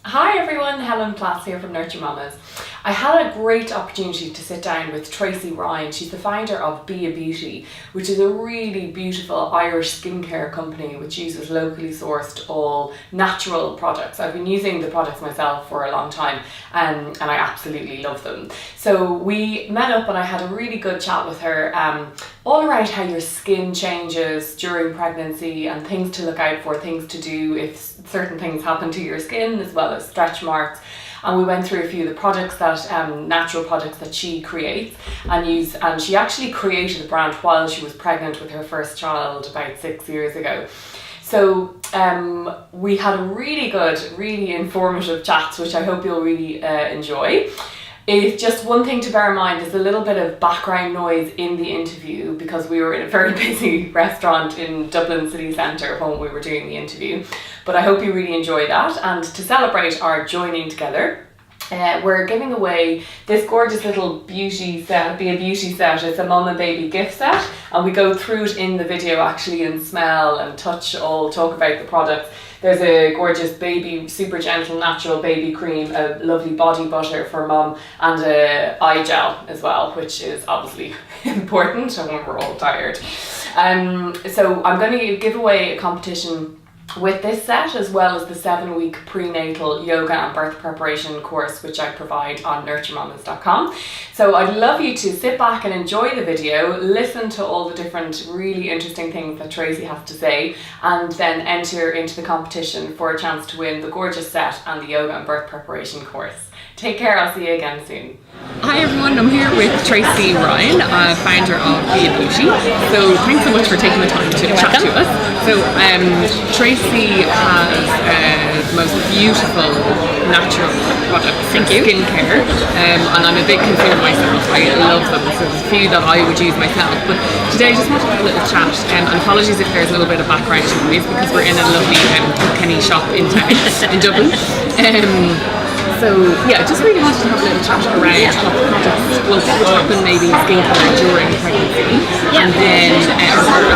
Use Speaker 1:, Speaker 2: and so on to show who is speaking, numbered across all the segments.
Speaker 1: Hi everyone, Helen Plass here from Nurture Mamas. I had a great opportunity to sit down with Tracey Ryan. She's the founder of Bia Beauty, which is a really beautiful Irish skincare company which uses locally sourced all natural products. I've been using the products myself for a long time and I absolutely love them. So we met up and I had a really good chat with her all around how your skin changes during pregnancy and things to look out for, things to do if certain things happen to your skin, as well as stretch marks. And we went through a few of the products that natural products that she creates and she actually created the brand while she was pregnant with her first child about 6 years ago. So we had a really good, really informative chat, which I hope you'll really enjoy. It's just one thing to bear in mind, there's a little bit of background noise in the interview because we were in a very busy restaurant in Dublin city centre when we were doing the interview. But I hope you really enjoy that. And to celebrate our joining together, we're giving away this gorgeous little beauty set, Bia Beauty set. It's a mum and baby gift set, and we go through it in the video actually and smell and touch, all talk about the products. There's a gorgeous baby, super gentle natural baby cream, a lovely body butter for mum, and a eye gel as well, which is obviously important when we're all tired. So I'm going to give away a competition with this set, as well as the 7-week prenatal yoga and birth preparation course which I provide on NurtureMamas.com. So I'd love you to sit back and enjoy the video, listen to all the different really interesting things that Tracey has to say, and then enter into the competition for a chance to win the gorgeous set and the yoga and birth preparation course. Take care, I'll see you again soon.
Speaker 2: Hi everyone, I'm here with Tracey Ryan, founder of Bia Beauty. So thanks so much for taking the time to chat to us. So Tracey has the most beautiful natural products, skincare, and I'm a big consumer myself. I love them, so there's a few that I would use myself. But today I just wanted to have a little chat, and apologies if there's a little bit of background noise because we're in a lovely Kenny shop in town, in Dublin. So yeah, just really wanted to have a little chat around what the products will happen maybe in skincare during pregnancy, and then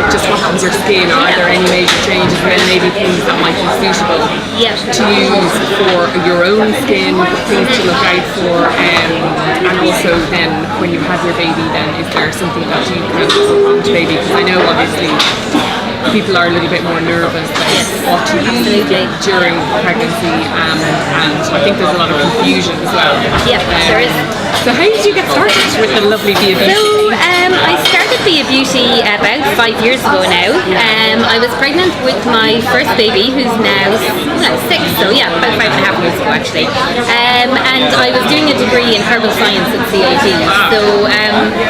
Speaker 2: just what happens to your skin, or are there any major changes, and then maybe things that might be suitable to use for your own skin, things to look out for, and also then when you have your baby, then is there something that you can put on the baby? Because I know obviously people are a little bit more nervous about what to use during pregnancy, and I think there's a lot of confusion as well.
Speaker 3: Yeah, there is.
Speaker 2: So how did you get started with the lovely Bia Beauty?
Speaker 3: So I started Bia Beauty about 5 years ago now. I was pregnant with my first baby, who's now 6, so yeah, about 5.5 years ago actually. And I was doing a degree in herbal science at CIT. So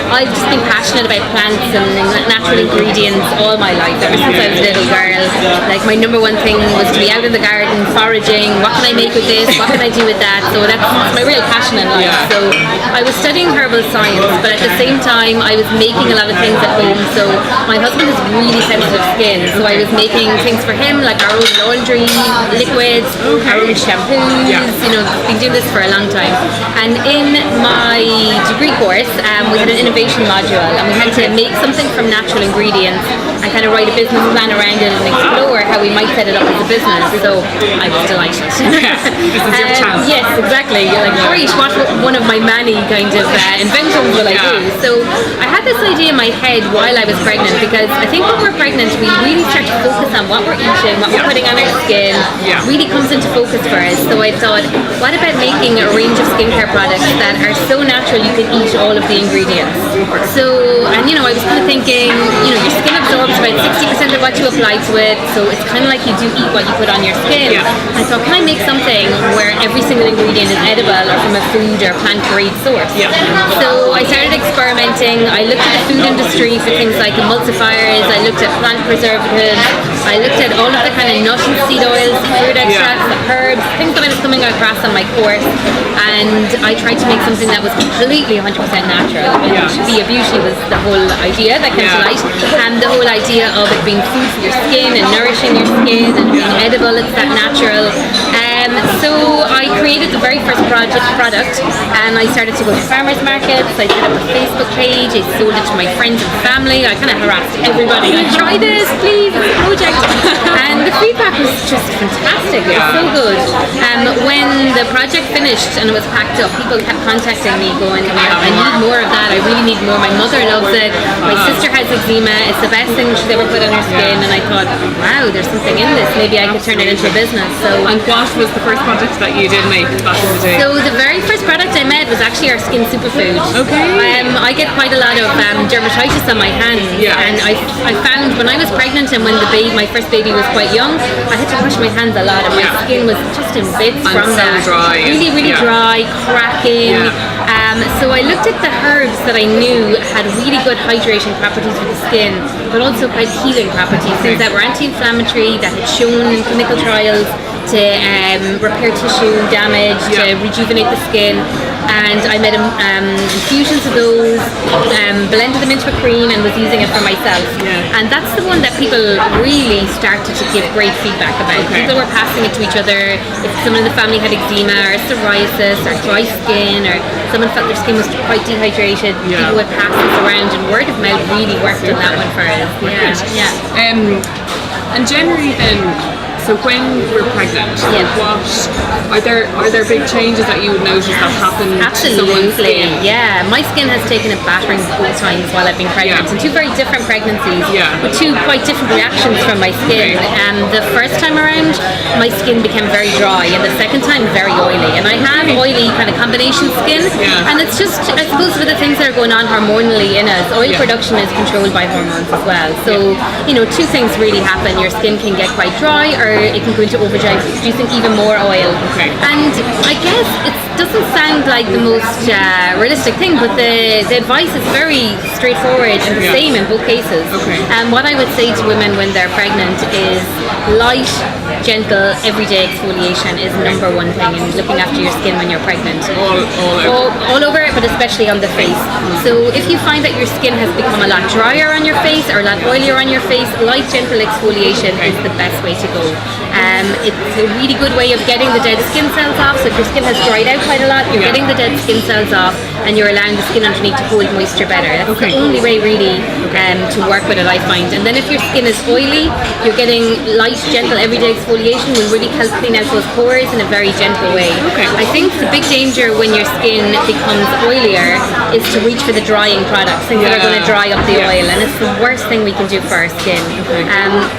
Speaker 3: I've just been passionate about plants and natural ingredients all my life, ever since I was a little girl. Like my number one thing was to be out in the garden foraging. What can I make with this? What can I do with that? So that's my real passion in life. So I was studying herbal science, but at the same time I was making a lot of things at home. So my husband has really sensitive skin, so I was making things for him, like our own laundry liquids, our own shampoos. You know, been doing this for a long time. And in my degree course, we had an innovation module, and we had to make something from natural ingredients and kind of write a business plan around it and explore how we might set it up as a business. So I was delighted.
Speaker 2: This is your chance.
Speaker 3: Yes, exactly. You're like, great, what one of my many kind of inventions will I do? So I had this idea in my head while I was pregnant, because I think when we're pregnant we really start to focus on what we're eating, what we're putting on our skin, really comes into focus for us. So I thought, what about making a range of skincare products that are so natural you can eat all of the ingredients? So, and you know, I was kind of thinking, you know, your skin absorbs about 60% of what you apply to it, so it's kind of like you do eat what you put on your skin. I thought, can I make something where every single ingredient is edible or from a food or plant-grade source? So I started experimenting. I looked at the food industry for things like emulsifiers, I looked at plant preservatives, I looked at all of the kind of nut and seed oils, fruit extracts, the herbs, things that I was coming across on my course, and I tried to make something that was completely 100% natural. And Bia Beauty was the whole idea that came to light, and the whole idea of it being food for your skin and nourishing your skin and being edible, it's that natural. So I created the very first product, and I started to go to farmers markets. I set up a Facebook page, I sold it to my friends and family. I kind of harassed everybody, like, try this please, it's a project. And the feedback was just fantastic, it was so good. When the project finished and it was packed up, people kept contacting me going, I need more of that, I really need more. My mother loves it, my sister has eczema, it's the best thing she's ever put on her skin, and I thought, wow, there's something in this, maybe I could turn it into a business. So,
Speaker 2: and what was the first project that you did make back in the day?
Speaker 3: So the very first product I made was actually our skin superfood.
Speaker 2: Okay.
Speaker 3: I get quite a lot of dermatitis on my hands, and I found when I was pregnant and when my first baby was quite young, I had to wash my hands a lot, and my skin was just in bits from that.
Speaker 2: Dry.
Speaker 3: Really dry, cracking. So I looked at the herbs that I knew had really good hydration properties for the skin, but also quite healing properties, things that were anti-inflammatory, that had shown in clinical trials to repair tissue damage, to rejuvenate the skin. And I made infusions of those, blended them into a cream, and was using it for myself. And that's the one that people really started to give great feedback about. People were passing it to each other. If someone in the family had eczema or psoriasis or dry skin, or someone felt their skin was quite dehydrated, people would pass this around, and word of mouth really worked on that one for us.
Speaker 2: And generally then, so when we're pregnant, what are there big changes that you would notice that happen to someone's skin?
Speaker 3: Yeah, my skin has taken a battering both times while I've been pregnant, and two very different pregnancies with two quite different reactions from my skin. The first time around, my skin became very dry, and the second time very oily. And I have oily kind of combination skin, and it's just, I suppose, for the things that are going on hormonally in us, oil production is controlled by hormones as well. So, two things really happen. Your skin can get quite dry, or it can go into overdrive, producing even more oil. And I guess it doesn't sound like the most realistic thing, but the advice is very straightforward and the same in both cases. And what I would say to women when they're pregnant is light, gentle, everyday exfoliation is number one thing in looking after your skin when you're pregnant. All over, but especially on the face. So if you find that your skin has become a lot drier on your face or a lot oilier on your face, light, gentle exfoliation is the best way to go. It's a really good way of getting the dead skin cells off. So if your skin has dried out quite a lot, you're getting the dead skin cells off, and you're allowing the skin underneath to hold moisture better. That's the only way really to work with it, I find. And then if your skin is oily, you're getting light, gentle, everyday exfoliation will really help clean out those pores in a very gentle way. I think the big danger when your skin becomes oilier is to reach for the drying products, things that are going to dry up the oil, and it's the worst thing we can do for our skin.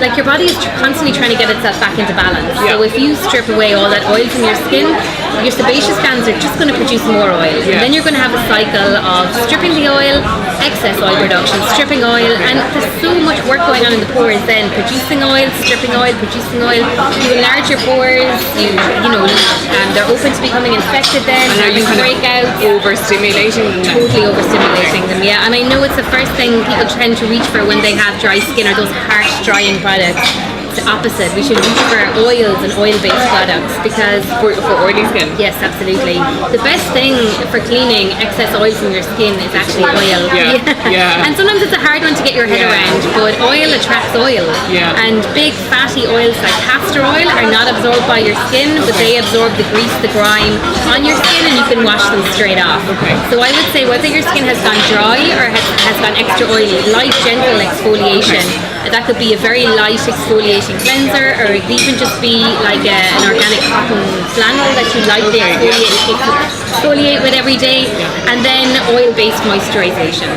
Speaker 3: Like your body is constantly trying to get itself back into balance. So if you strip away all that oil from your skin, your sebaceous glands are just going to produce more oil. And then you're going to have a cycle of stripping the oil, excess oil production, stripping oil, and there's so much work going on in the pores then, producing oil, stripping oil, producing oil. You enlarge your pores, they're open to becoming infected then,
Speaker 2: and are you kind
Speaker 3: breakouts.
Speaker 2: Overstimulating them?
Speaker 3: Totally overstimulating them, and I know it's the first thing people tend to reach for when they have dry skin, are those harsh drying products. It's the opposite. We should reach for oils and oil-based products, because
Speaker 2: for oily skin.
Speaker 3: Yes, absolutely. The best thing for cleaning excess oil from your skin is actually oil. And sometimes it's a hard one to get your head around, but oil attracts oil. And big fatty oils like castor oil are not absorbed by your skin, but they absorb the grease, the grime on your skin, and you can wash them straight off. So I would say whether your skin has gone dry or has gone extra oily, light, gentle exfoliation. That could be a very light exfoliating cleanser, or it could even just be like an organic cotton flannel that you lightly exfoliate with every day, and then oil-based moisturization.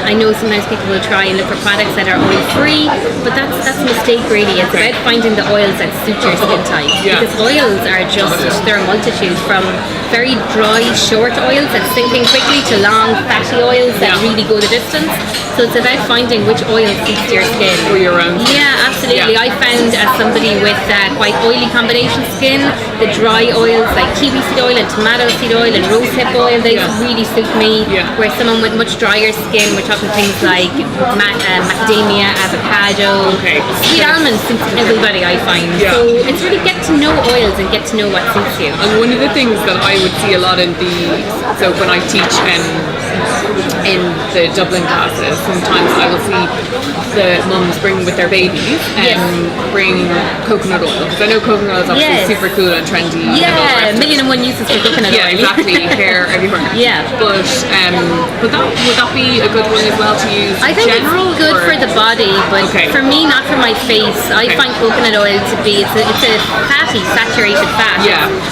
Speaker 3: I know sometimes people will try and look for products that are oil-free, but that's a mistake really. It's about finding the oils that suit your skin type, because oils are just, they're a multitude, from very dry, short oils that sink in quickly to long, fatty oils that really go the distance. So it's about finding which oil suits your skin.
Speaker 2: For your own.
Speaker 3: Yeah, absolutely. I found as somebody with quite oily combination skin, the dry oils like kiwi seed oil and tomato seed oil and rosehip oil, they really suit me. Whereas someone with much drier skin, we're talking things like macadamia, avocado, sweet almonds suits everybody, I find. So it's really get to know oils and get to know what suits you.
Speaker 2: And one of the things that I would see a lot in when I teach in the Dublin classes, sometimes I will see the mums bring with their babies and bring coconut oil, because I know coconut oil is obviously super cool and trendy.
Speaker 3: A million and one uses for coconut oil.
Speaker 2: Exactly. Hair everywhere. But would that be a good one as well to use?
Speaker 3: I think it's good for the body, but for me, not for my face. I find coconut oil to be it's a fatty, saturated fat.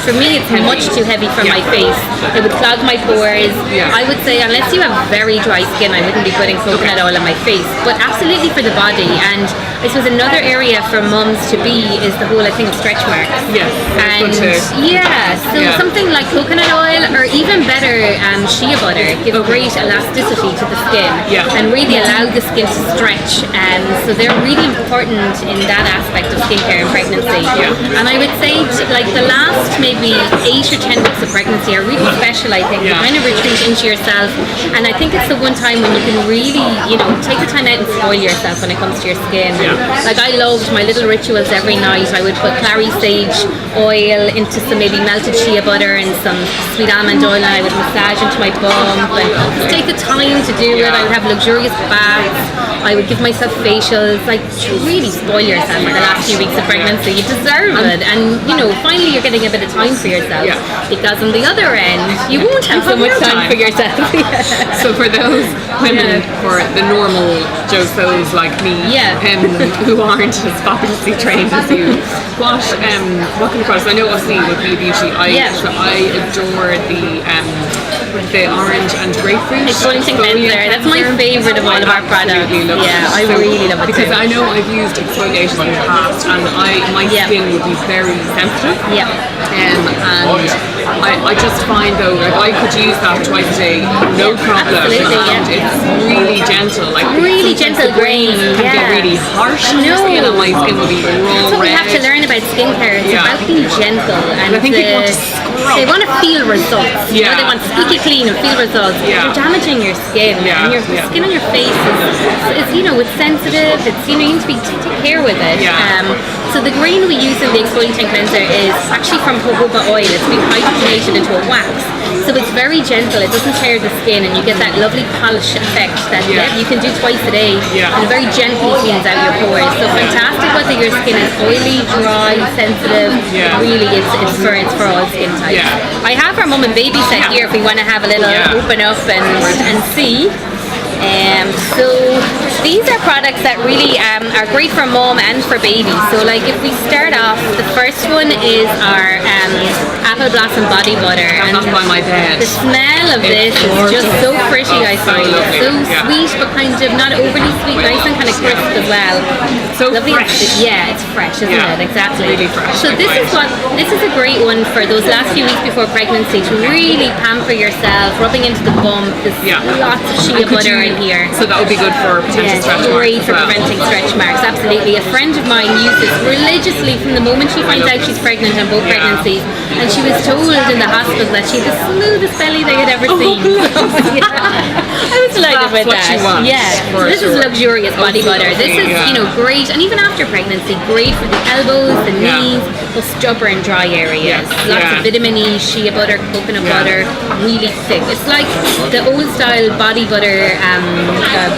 Speaker 3: for me it's much too heavy for my face. It would clog my pores. I would say unless you have very dry skin, I wouldn't be putting coconut oil on my face, but absolutely for the body. And I suppose another area for mums to be is the whole, I think, stretch marks.
Speaker 2: Yes.
Speaker 3: And something like coconut oil, or even better, shea butter, give great elasticity to the skin and really allow the skin to stretch. So they're really important in that aspect of skincare in pregnancy. And I would say like the last maybe 8 or 10 weeks of pregnancy are really special, I think. You kind of retreat into yourself, and I think it's the one time when you can really, take the time out and spoil yourself when it comes to your skin. Like I loved my little rituals every night. I would put clary sage oil into some maybe melted shea butter and some sweet almond oil, and I would massage into my bump and just take the time to do it. I would have luxurious baths. I would give myself facials. Like really spoil yourself for the last few weeks of pregnancy. You deserve it, and finally you're getting a bit of time for yourself, because on the other end you won't have so much time for yourself.
Speaker 2: So for those women, for the normal Joe So's like me, who aren't as fabulously trained as you, what kind of products? I know obviously with Bia Beauty, I adore the orange and grapefruit
Speaker 3: exfoliating cleanser. That's my favourite of all of our products. I really love it
Speaker 2: because I know I've used exfoliations in the past, and my skin would be very sensitive. And I just find though, like I could use that twice a day, no problem. And it's really gentle, like
Speaker 3: really gentle grain.
Speaker 2: Can be really harsh. And my skin will be raw.
Speaker 3: That's what we have to learn about skincare. It's about being gentle, and
Speaker 2: I think people
Speaker 3: they want to feel results. They want to squeaky clean and feel results. You're damaging your skin, and your skin on your face is it's sensitive. It's you need to take care with it. So the grain we use in the exfoliating cleanser is actually from jojoba oil. It's been hydrogenated into a wax. So it's very gentle, it doesn't tear the skin, and you get that lovely polish effect that you can do twice a day, and it very gently cleans out your pores. So fantastic whether your skin is oily, dry, sensitive, really it's for all skin types. I have our mum and baby set here if we want to have a little open up and see. So these are products that really are great for mom and for baby. So like if we start off, the first one is our apple blossom body butter,
Speaker 2: and that's by my bed.
Speaker 3: The smell of this is just so pretty, I find. So sweet, but kind of not overly sweet, nice and kind of crisp as well.
Speaker 2: So
Speaker 3: lovely.
Speaker 2: Fresh.
Speaker 3: It's fresh, isn't it? Exactly.
Speaker 2: Really fresh.
Speaker 3: So this is a great one for those last few weeks before pregnancy to really pamper yourself, rubbing into the bump. There's lots of shea butter in here.
Speaker 2: So that would be good for potential stretch marks.
Speaker 3: Great for preventing stretch marks, absolutely. A friend of mine used this religiously from the moment she finds out she's pregnant on both pregnancies, and she was told in the hospital that she had the smoothest belly they had ever seen. I was delighted with that. So this is luxurious body butter. This is great, and even after pregnancy, great for the elbows, the knees, the stubborn and dry areas. Lots of vitamin E, shea butter, coconut butter, really thick. It's like the old style body butter,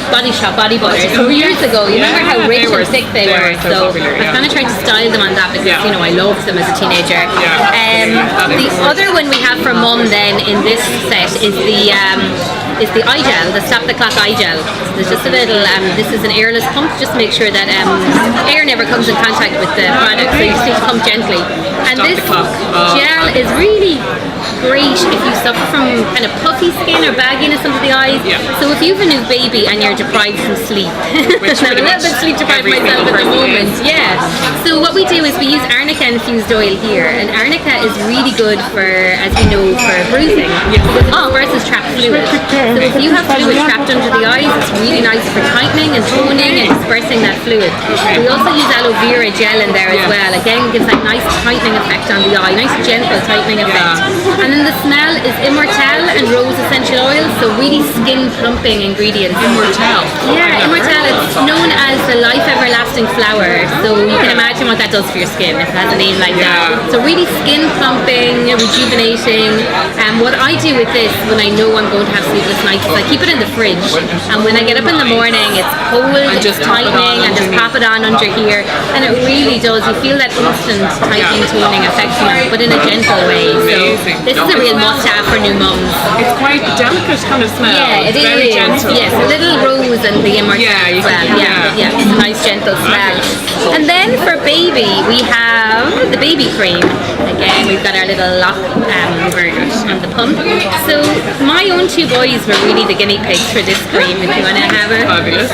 Speaker 3: Body Shop body butters from years ago. You remember how rich and thick they were? So I kind of tried to style them on that because I loved them as a teenager. The other one we have for mum then in this set is the eye gel, the Stop the Clock eye gel. So there's just a little, this is an airless pump, just to make sure that air never comes in contact with the product, so you just need to pump gently. And this gel is really great if you suffer from kind of puffy skin or bagginess under the eyes. So if you have a new baby and you're deprived from sleep,
Speaker 2: which
Speaker 3: I'm a little bit sleep deprived myself at the moment. So what we do is we use arnica infused oil here, and arnica is really good for, as we know, for bruising because it disperses trapped fluid. So if you have fluid trapped under the eyes, it's really nice for tightening and toning and dispersing that fluid. We also use aloe vera gel in there as well. Again, gives that nice tightening effect on the eye, nice gentle tightening effect. And then the smell is Immortelle and rose essential oil, so really skin plumping ingredients.
Speaker 2: Immortelle.
Speaker 3: Immortelle. It's known as the life everlasting flower, so you can imagine what that does for your skin if it has a name like that. So really skin plumping, rejuvenating. And what I do with this when I know I'm going to have sleepless nice is I keep it in the fridge, and when I get up in the morning, it's cold, it's tightening, and just pop it on under here, and it really does. You feel that instant tightening, toning effect, but in a gentle way. So this is a real must-have for new mums.
Speaker 2: It's quite delicate kind of smell.
Speaker 3: Yeah, it is.
Speaker 2: Very gentle.
Speaker 3: Yes, a little rose and the immortelle as well. Yeah, it's a nice gentle smell. And then for baby, we have the baby cream. Again, we've got our little lock
Speaker 2: very good.
Speaker 3: on the pump. So my own two boys were really the guinea pigs for this cream, if you want to have it.
Speaker 2: Fabulous.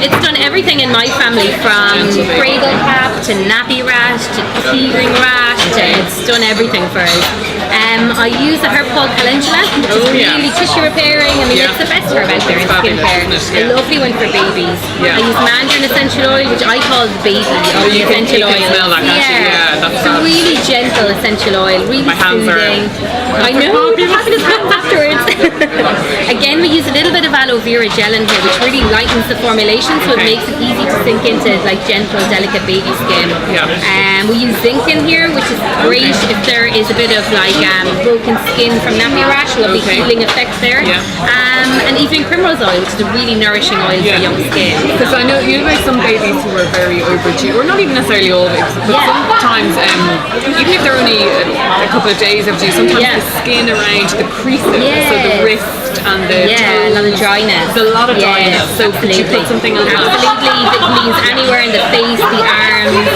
Speaker 3: It's done everything in my family, from cradle cap to nappy rash to teething rash. It's done everything for us. I use a herb called calendula, which is really tissue repairing. I mean, it's the best herb out there in skincare. A lovely one for babies. I use mandarin essential oil, which I call the baby of the essential oil.
Speaker 2: Smell that,
Speaker 3: It's a really gentle essential oil, really soothing. I know, you're having his hands afterwards. Again, we use a little bit of aloe vera gel in here, which really lightens the formulation, so it makes it easy to sink into like gentle, delicate baby skin. We use zinc in here, which is great if there is a bit of like broken skin from nappy rash. Lovely healing effect there. And even primrose oil, which is a really nourishing oil for young skin.
Speaker 2: Because I know you know some babies who are very overdue, or not even necessarily all babies, but sometimes even if they're only a couple of days overdue, sometimes the skin around the creases, so the wrist and the toes,
Speaker 3: a lot of dryness.
Speaker 2: There's a lot of dryness. So could you put something on that?
Speaker 3: Absolutely. That means anywhere in the face, the arms.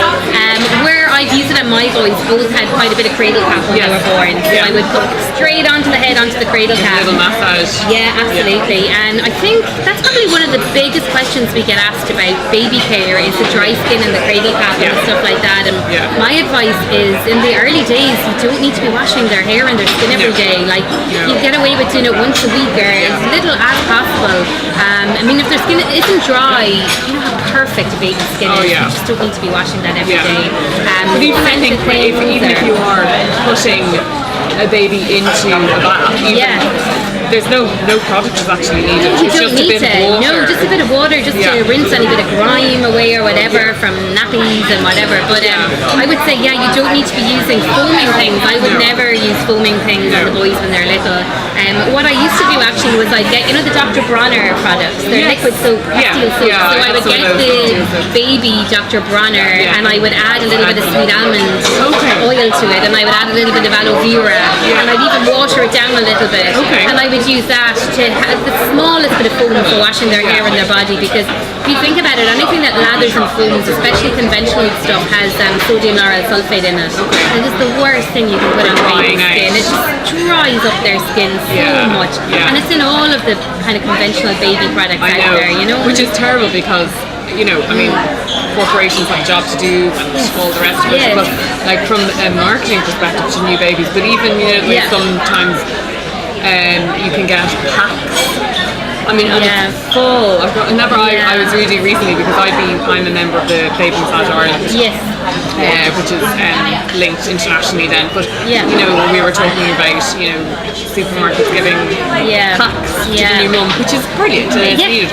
Speaker 3: Where I've used it on my boys, both had quite a bit of cradle cap when they were born. So I would put straight onto the head, onto the cradle cap.
Speaker 2: A little massage.
Speaker 3: Yeah, absolutely. And I think that's probably one of the biggest questions we get asked about baby care is the dry skin and the cradle cap and stuff like that. And my advice is, in the early days, you don't need to be washing their hair and their skin every day. Like, you get away with doing it once a week or as little as possible. I mean, if their skin isn't dry, you know how perfect baby skin is. You just don't need to be washing that every day.
Speaker 2: But even I think even if you are putting a baby into a bath, there's no product is actually needed.
Speaker 3: You don't need to. No, just a bit of water, just to rinse any bit of grime away or whatever from nappies and whatever. But I would say, you don't need to be using foaming things. I would never use foaming things on the boys when they're little. What I used to do actually was I'd get, the Dr. Bronner products. They're liquid soap, pastille soap. So I would get the baby Dr. Bronner and I would add a little bit of sweet almond oil to it, and I would add a little bit of aloe vera, and I'd even water it down a little bit. And I would use that to have the smallest bit of foam for washing their hair and their body, because if you think about it, anything that lathers and foams, especially conventional stuff, has sodium lauryl sulfate in it. And it is the worst thing you can put on baby's skin. It just dries up their skin so much. And it's in all of the kind of conventional baby products out there,
Speaker 2: Which is terrible because, I mean, corporations have a job to do and all the rest of it. But like from a marketing perspective to new babies, but even, sometimes you can get packs. I mean, and it's full. I was reading recently because I'm a member of the Baby Massage Ireland. Which is linked internationally then. But we were talking about supermarkets giving packs to the new mum, which is brilliant and it's needed.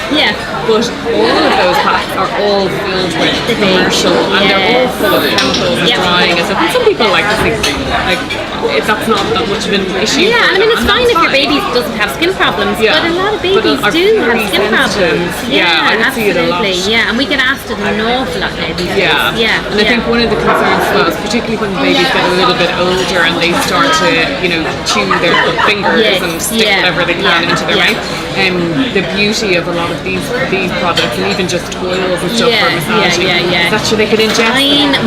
Speaker 2: But all of those packs are all filled with commercial and they're all full of chemicals and drying and stuff. And some people like to think that's not that much of an issue.
Speaker 3: I mean, it's fine if your baby doesn't have skin problems, but a lot of babies do have skin problems. Absolutely. And we get asked it an awful lot now these days.
Speaker 2: And I think one of the concerns as well is particularly when the babies get a little bit older and they start to, chew their fingers and stick whatever they can into their mouth. The beauty of a lot of these products and even just oils and stuff for massaging is that they could ingest.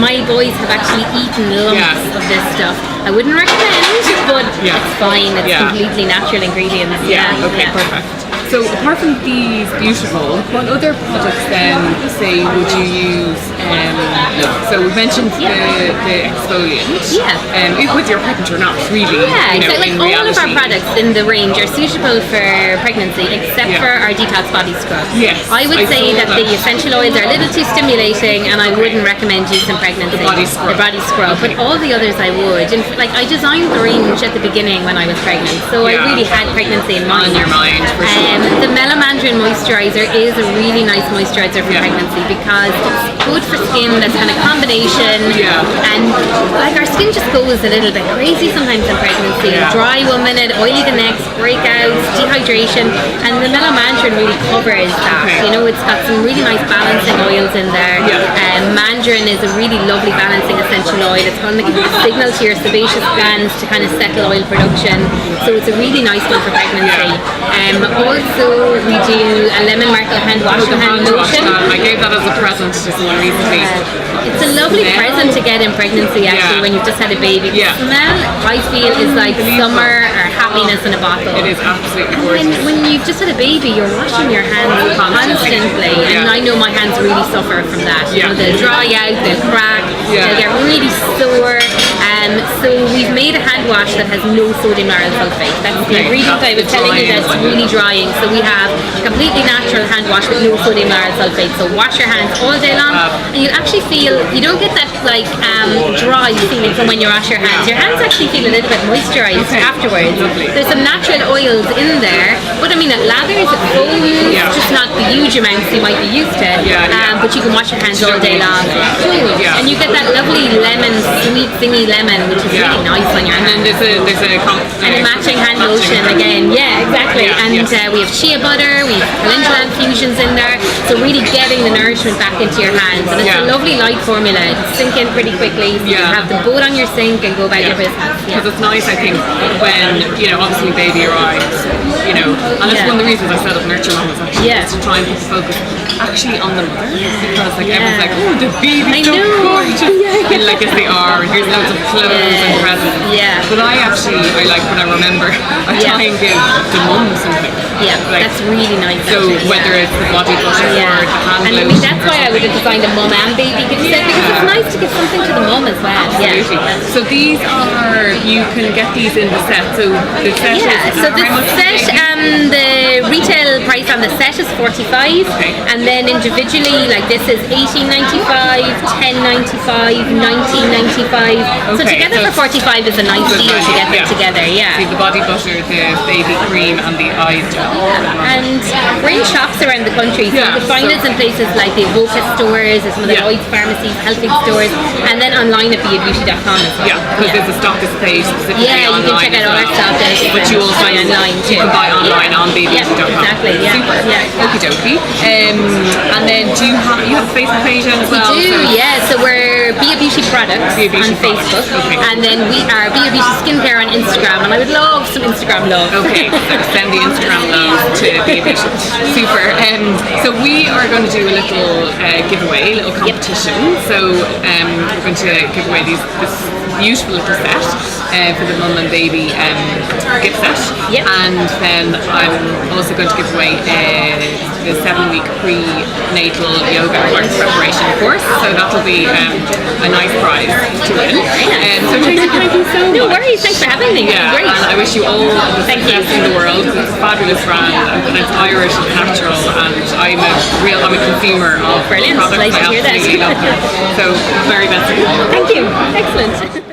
Speaker 3: My boys have actually eaten lumps of this stuff. I wouldn't recommend, but it's fine. It's completely natural ingredients.
Speaker 2: Perfect. So apart from these beautiful, what other products then, say, would you use? So we mentioned the exfoliant. With your pregnant or not, really.
Speaker 3: So like all of our products in the range are suitable for pregnancy, except for our detox body scrub. I would say that the essential oils are a little too stimulating, and I wouldn't recommend use in pregnancy. The body scrub. But all the others I would. And I designed the range at the beginning when I was pregnant, so I really had pregnancy in mind.
Speaker 2: On your mind, for sure.
Speaker 3: The Mellow Mandarin moisturizer is a really nice moisturizer for pregnancy because it's good for skin that's kind of combination. And like our skin just goes a little bit crazy sometimes in pregnancy. Dry 1 minute, oily the next, breakouts, dehydration, and the mellow mandarin really covers that. You know, it's got some really nice balancing oils in there. Mandarin is a really lovely balancing essential oil. It's going to give a signal to your sebaceous glands to kind of settle oil production. So it's a really nice one for pregnancy. Also, we do a lemon myrtle hand wash and hand lotion.
Speaker 2: I gave that as a present to someone recently.
Speaker 3: It's a lovely present to get in pregnancy actually when you've just had a baby. The smell, I feel, is like summer or happiness in a bottle.
Speaker 2: It is absolutely gorgeous.
Speaker 3: And when you've just had a baby, you're washing your hands constantly. And I know my hands really suffer from that. You know, they'll dry out, they'll crack, they'll get really sore. So we've made a hand wash that has no sodium lauryl sulfate. That's the ingredient I was telling you that's really drying. So we have a completely natural hand wash with no sodium lauryl sulfate. So wash your hands all day long, and you'll actually feel, you don't get that like dry feeling from when you wash your hands. Your hands actually feel a little bit moisturized afterwards. There's some natural oils in there, but I mean it lathers, it foams, just not the huge amounts you might be used to. But you can wash your hands all day long. And you get that lovely lemon, sweet thingy lemon, which is really nice on your hands.
Speaker 2: And then there's
Speaker 3: a matching hand lotion again. Yeah, exactly. And we have shea butter, we have calendula infusions in there. So really getting the nourishment back into your hands. And it's a lovely light formula. It'll sink in pretty quickly. So you have the boat on your sink and go about your business.
Speaker 2: Because it's nice, I think, when, you know, obviously baby arrives, you know, and it's one of the reasons I set up Nurture Mamas actually, is to try and put the focus actually on the mother, because like everyone's like, oh, the baby's so gorgeous, and like as they are, and here's loads of clothes and presents. But I like when I remember, I try and give the mum something. Like,
Speaker 3: that's really nice.
Speaker 2: So actually, whether it's the body butter or the hand
Speaker 3: and I mean that's why I would have designed a mum and baby gift set, because it's nice to give something to the mum as well.
Speaker 2: Absolutely. So these are, you can get these in the set. So the set is
Speaker 3: so the set, the retail price on the set is $45, and then individually, like this is $18.95, $10.95, $19.95. So together for $45 is a nice deal to get them together.
Speaker 2: See the body butter, the baby cream, and the eye gel.
Speaker 3: And we're in shops around the country, so you can find us in places like the Evoca stores, some of the Lloyd's pharmacies, health food stores, and then online at BiaBeauty.com as well.
Speaker 2: Because there's a stockist page specifically online.
Speaker 3: You can check out all our stockist,
Speaker 2: but you also
Speaker 3: buy online too.
Speaker 2: You can buy online on BiaBeauty.com.
Speaker 3: Exactly.
Speaker 2: Super. Okie dokie. And then do you have a Facebook page as well?
Speaker 3: We do. So we're Bia Beauty Products on Facebook, and then we are Bia Beauty Skincare on Instagram, and I would love some Instagram love.
Speaker 2: Okay, so send the Instagram love to Bia Beauty. Super. So we are going to do a little giveaway, a little competition. So we're going to give away this beautiful little set for the mum and baby gift set. And then I'm also going to give away the 7-week prenatal yoga course preparation course. So that'll be a nice prize to win. So Tracey, thank you so much.
Speaker 3: No worries, thanks for having me. Great.
Speaker 2: And I wish you all the success in the world. It's a fabulous brand, and it's Irish and natural, and I'm a consumer of
Speaker 3: Brilliant.
Speaker 2: products.
Speaker 3: Nice to hear that.
Speaker 2: Love them. So very best of luck.
Speaker 3: Thank you. Excellent.